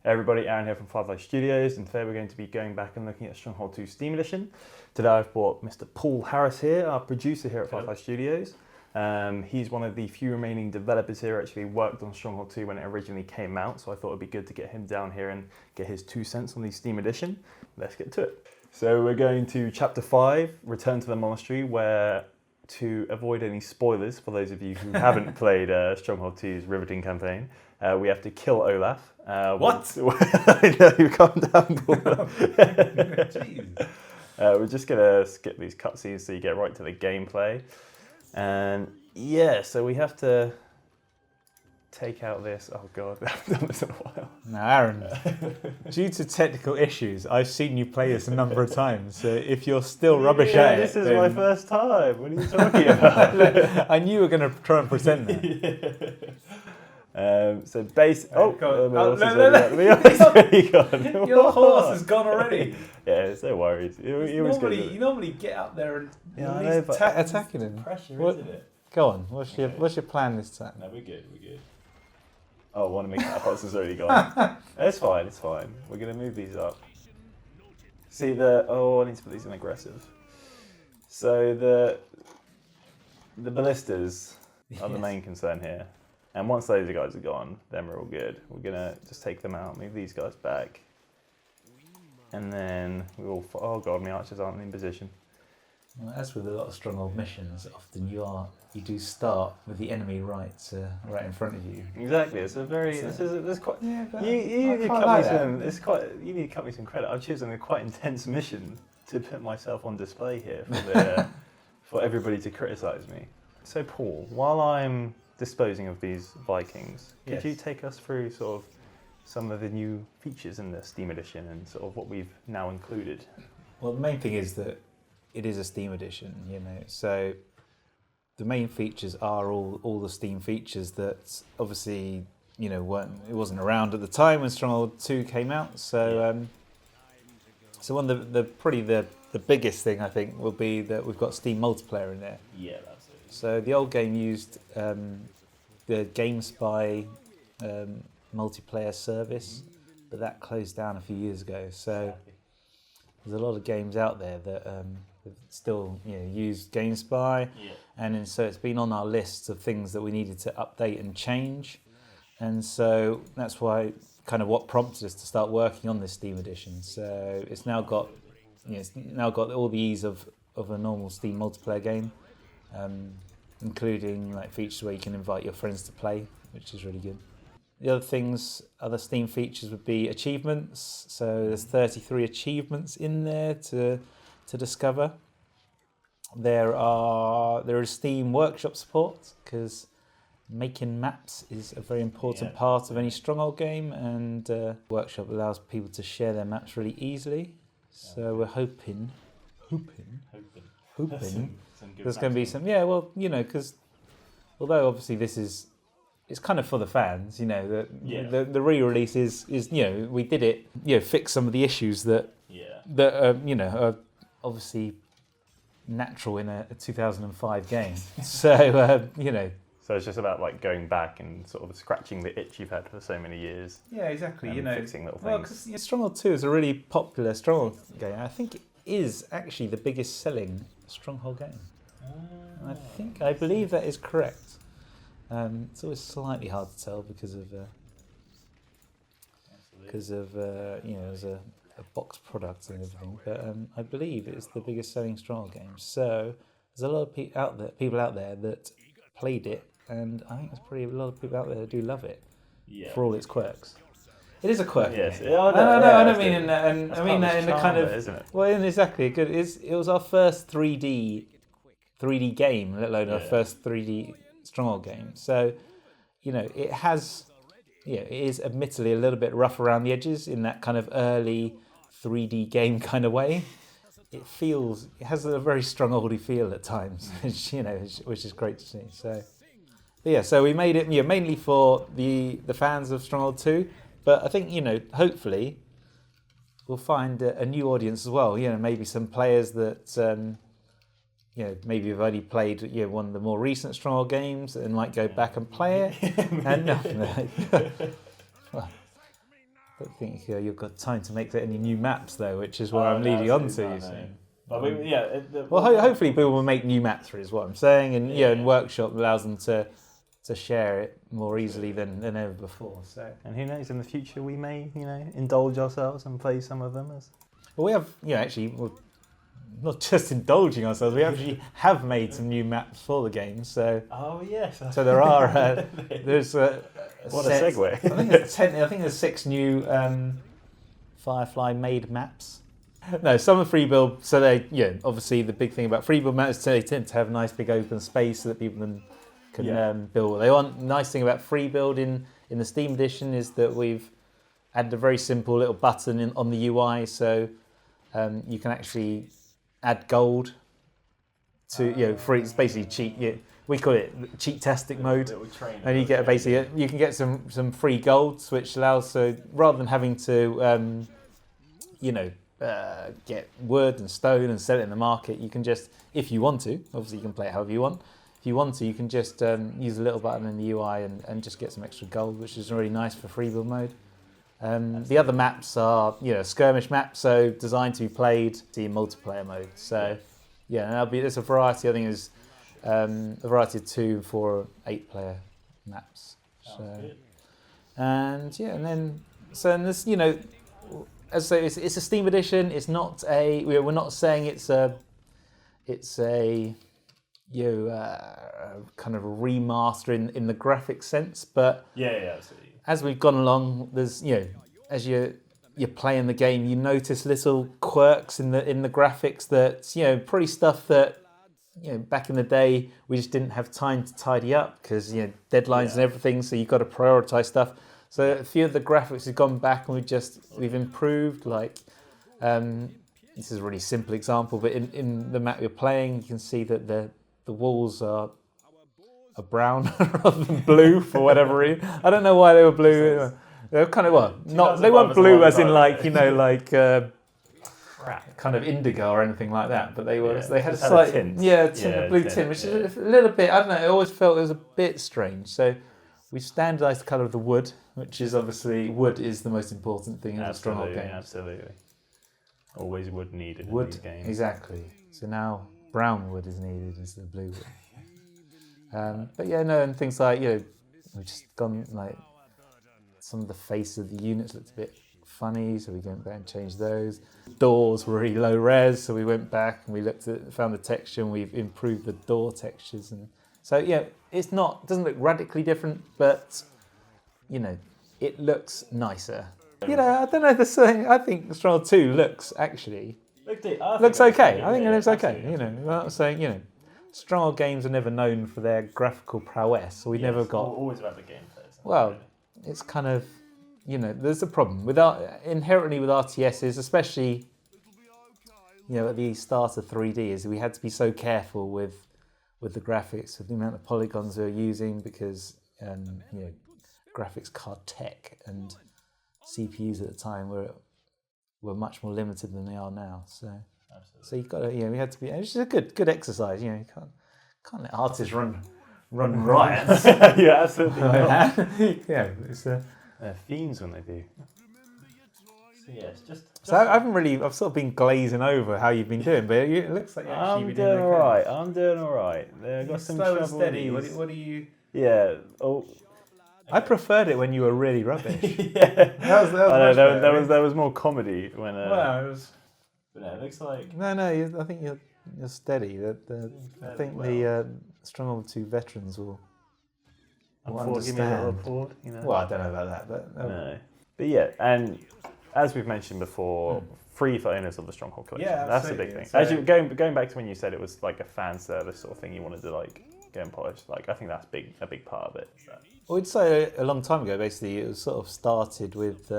Everybody, Aaron here from Firefly Studios, and today we're going to be going back and looking at Stronghold 2 Steam Edition. Today I've brought Mr. Paul Harris here, our producer here at Firefly Studios. He's one of the few remaining developers here who actually worked on Stronghold 2 when it originally came out, so I thought it'd be good to get him down here and get his 2 cents on the Steam Edition. Let's get to it. So we're going to Chapter 5, Return to the Monastery, where, to avoid any spoilers for those of you who haven't played Stronghold 2's riveting campaign, we have to kill Olaf. What? I know, you calm down, Paul. Jeez. We're just going to skip these cutscenes so you get right to the gameplay. And yeah, so we have to take out this. Oh god, I haven't done this in a while. Now, Aaron, due to technical issues, I've seen you play this a number of times. So if you're still rubbish at it, this is my first time. What are you talking about? I knew you were going to try and pretend that. So base. Oh, go on. my horse is no. already gone. Your horse has gone already. Yeah, it's no worries. You normally get up there and I know, but attacking him. Pressure, What? isn't it? Go on. What's your plan this time? No, we're good. Oh, one of my catapults has already gone. It's fine. We're gonna move these up. See I need to put these in aggressive. So the ballistas are the main concern here. And once those guys are gone, then we're all good. We're gonna just take them out, move these guys back. And then we all, oh god, my archers aren't in position. Well, as with a lot of Stronghold missions, often you do start with the enemy right in front of you. Exactly, it's a very, there's quite, Yeah, but you need to cut like me that. some, you need to cut me some credit. I've chosen a quite intense mission to put myself on display here for everybody to criticise me. So Paul, while I'm disposing of these Vikings, could you take us through sort of some of the new features in the Steam Edition and sort of what we've now included? Well, the main thing is that it is a Steam Edition, so the main features are all the Steam features that obviously, it wasn't around at the time when Stronghold 2 came out. So so one of the biggest thing I think will be that we've got Steam multiplayer in there. Yeah, that's it. So the old game used the GameSpy multiplayer service, but that closed down a few years ago. So there's a lot of games out there that still use GameSpy, and so it's been on our list of things that we needed to update and change, and so that's why what prompted us to start working on this Steam Edition. So it's now got all the ease of a normal Steam multiplayer game, including features where you can invite your friends to play, which is really good. The other Steam features would be achievements. So there's 33 achievements in there to discover. There is Steam Workshop support, because making maps is a very important part of any Stronghold game, and Workshop allows people to share their maps really easily. So we're hoping there's going to be some, because although obviously it's kind of for the fans, the re-release is we did it, fix some of the issues that are obviously natural in a 2005 game. So So it's just about going back and sort of scratching the itch you've had for so many years. Yeah, exactly. And fixing little things. Well, because Stronghold 2 is a really popular Stronghold game. I think it is actually the biggest selling Stronghold game. I believe that is correct. It's always slightly hard to tell because of as a box product and everything. But I believe it's the biggest selling Stronghold game. So there's a lot of people out there that played it, and I think there's a lot of people out there that do love it for all its quirks. It is a quirk. Yes. Game. I don't mean in that, and That's I mean that in the kind of, isn't it? well, exactly. Good. It was our first 3D game, let alone our first 3D Stronghold game. So, it has, it is admittedly a little bit rough around the edges in that kind of early 3D game kind of way. It has a very Strongholdy feel at times, which is great to see. So, so we made it mainly for the fans of Stronghold 2, but I think hopefully we'll find a new audience as well. Maybe some players that maybe have only played one of the more recent Stronghold games and might go back and play it. And I don't think you've got time to make any new maps though, which is where I'm leading on to. So. But Hopefully people will make new maps for it, is what I'm saying, and and Workshop allows them to share it more easily than ever before. So, and who knows, in the future we may indulge ourselves and play some of them as. Well, we have actually we're not just indulging ourselves. We actually have made some new maps for the game. So yes. So there are there's what a segue. I think there's 6 new Firefly made maps. No, some are free build. So they obviously the big thing about free build maps is they tend to have a nice big open space so that people can build what they want. Nice thing about free build in the Steam edition is that we've added a very simple little button on the UI, so you can actually add gold to free. It's basically cheat. We call it cheat-tastic mode, and you get you can get some free golds, which allows rather than having to get wood and stone and sell it in the market, you can just, if you want to, obviously you can play it however you want. If you want to, you can just use a little button in the UI and just get some extra gold, which is really nice for free build mode. The other maps are, skirmish maps, so designed to be played in multiplayer mode. So, and there's a variety. I think there's a variety of 2, 4, 8 player maps. So, and there's as I say, it's a Steam edition. It's not we're not saying it's a kind of a remaster in the graphic sense, but absolutely. As we've gone along, there's as you're playing the game, you notice little quirks in the graphics that probably stuff that back in the day we just didn't have time to tidy up because deadlines and everything, so you've got to prioritize stuff. So a few of the graphics have gone back and we've improved. Like this is a really simple example, but in the map you're playing, you can see that the walls are brown rather than blue for whatever reason. I don't know why they were blue. They were kind of they weren't blue as in kind of indigo or anything like that, but they had a slight tint. Blue tint, which is a little bit. I don't know. I always felt it was a bit strange. So we standardised the colour of the wood, which is obviously wood is the most important thing in a Stronghold game. Absolutely, always wood needed wood, in these games. Exactly. So now brown wood is needed instead of blue wood. And things like we've just gone some of the face of the units looked a bit funny, so we went back and changed those. Doors were really low res, so we went back and we found the texture and we've improved the door textures, and so it doesn't look radically different, but it looks nicer. I don't know if there's something. I think Stronghold 2 looks okay. I think it looks okay. I'm not saying Stronghold games are never known for their graphical prowess, so we never got. Always about the gameplay. Well, it's kind of, there's a problem inherently with RTSs, especially, at the start of 3D, is we had to be so careful with the graphics, with the amount of polygons we were using, because graphics card tech and CPUs at the time were much more limited than they are now. So. Absolutely. So you've got to, we had to be. It's just a good exercise. You can't let artists run riots. Absolutely. They're fiends when they do. So it's just. So I've sort of been glazing over how you've been doing, but it looks like I'm doing all right. I'm doing all right. I've got some slow and trouble. steady. What do you? Yeah. Oh. I preferred it when you were really rubbish. There was more comedy when. Well, it was. But no, it looks like... No, I think you're steady. I think the Stronghold 2 veterans will understand. Give me a little report, Well, I don't know about that, but... No. But and as we've mentioned before, free for owners of the Stronghold collection. Yeah, that's the big thing. So, as you going back to when you said it was like a fan service sort of thing, you wanted to go and polish. I think that's a big part of it. So. Well, I'd say a long time ago, basically, it was sort of started with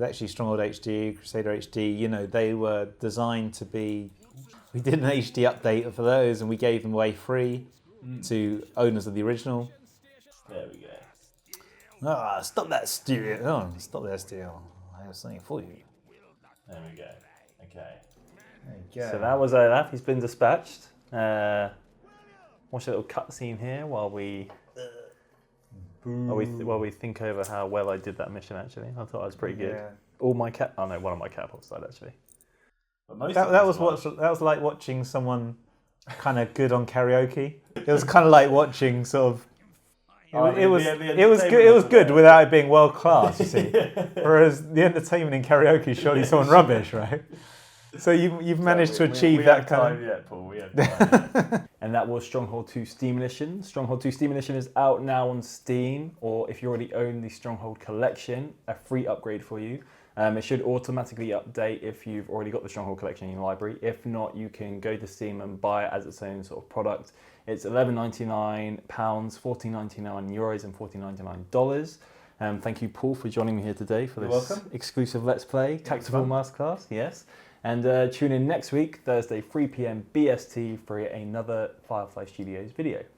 actually Stronghold HD, Crusader HD. They were designed to be. We did an HD update for those, and we gave them away free to owners of the original. There we go. Stop that steal! Oh, stop that steal! I have something for you. There we go. Okay. There you go. So that was that. He's been dispatched. Watch a little cutscene here while we while we think over how well I did that mission. Actually, I thought I was pretty good. Yeah. All my cat. Oh no, one of my catapults died actually. That was like watching someone kind of good on karaoke. It was kind of like watching sort of. It was good without it being world class. You see, whereas the entertainment in karaoke is surely someone rubbish, right? So you've managed to achieve that kind of. Yet, Paul. We have time. And that was Stronghold 2 Steam Edition. Stronghold 2 Steam Edition is out now on Steam, or if you already own the Stronghold Collection, a free upgrade for you. It should automatically update if you've already got the Stronghold Collection in your library. If not, you can go to Steam and buy it as its own sort of product. It's £11.99, €14.99 and $14.99. Thank you, Paul, for joining me here today for this exclusive Let's Play Tactical Masterclass. Yes. And tune in next week, Thursday, 3 p.m. BST for another Firefly Studios video.